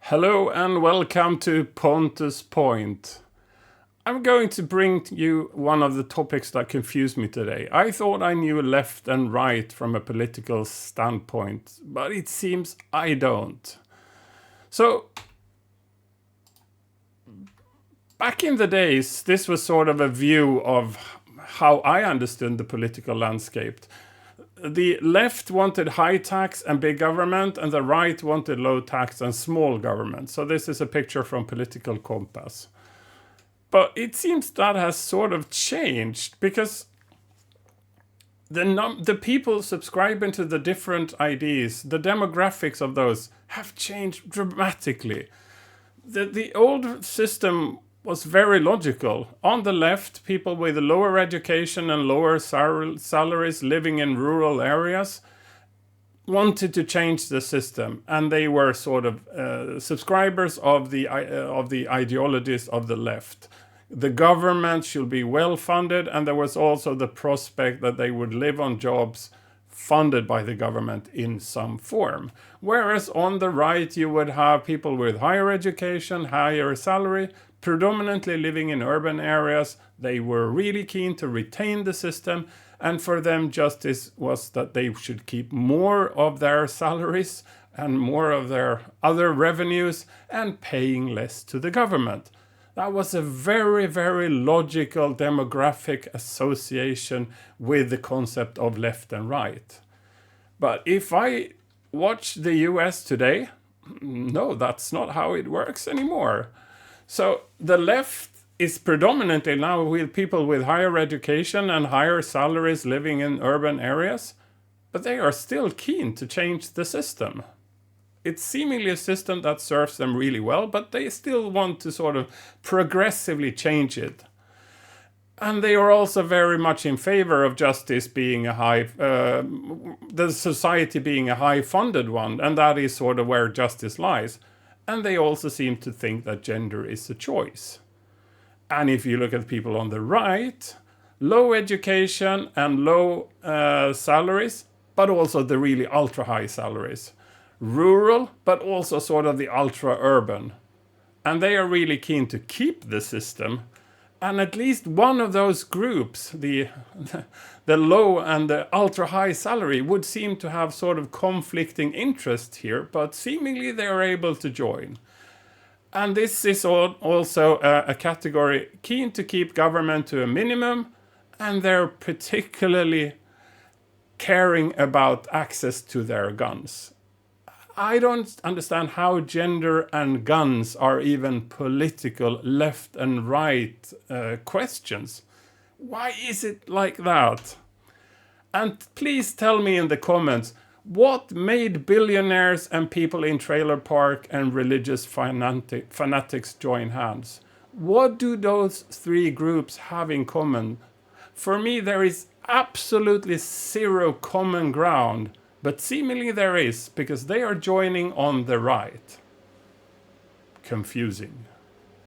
Hello and welcome to Pontus Point. I'm going to bring you one of the topics that confused me today. I thought I knew left and right from a political standpoint, but it seems I don't. So, back in the days, this was sort of a view of how I understood the political landscape. The left wanted high tax and big government, and the right wanted low tax and small government. So this is a picture from Political Compass. But it seems that has sort of changed because the people subscribing to the different ideas, the demographics of those have changed dramatically. The old system was very logical. On the left, people with lower education and lower salaries living in rural areas wanted to change the system, and they were sort of subscribers of the ideologies of the left. The government should be well funded, and there was also the prospect that they would live on jobs funded by the government in some form. Whereas on the right, you would have people with higher education, higher salary, predominantly living in urban areas. They were really keen to retain the system, and for them justice was that they should keep more of their salaries and more of their other revenues and paying less to the government. That was a very, very logical demographic association with the concept of left and right. But if I watch the US today, no, that's not how it works anymore. So the left is predominantly now with people with higher education and higher salaries living in urban areas, but they are still keen to change the system. It's seemingly a system that serves them really well, but they still want to sort of progressively change it. And they are also very much in favor of justice being the society being a high funded one, and that is sort of where justice lies. And they also seem to think that gender is a choice. And if you look at people on the right, low education and low salaries, but also the really ultra high salaries. Rural, but also sort of the ultra urban. And they are really keen to keep the system. And at least one of those groups, the low and the ultra high salary, would seem to have sort of conflicting interest here, but seemingly they are able to join. And this is also a category keen to keep government to a minimum, and they're particularly caring about access to their guns. I don't understand how gender and guns are even political left and right questions. Why is it like that? And please tell me in the comments, what made billionaires and people in trailer park and religious fanatics join hands? What do those three groups have in common? For me, there is absolutely zero common ground. But seemingly there is, because they are joining on the right. Confusing.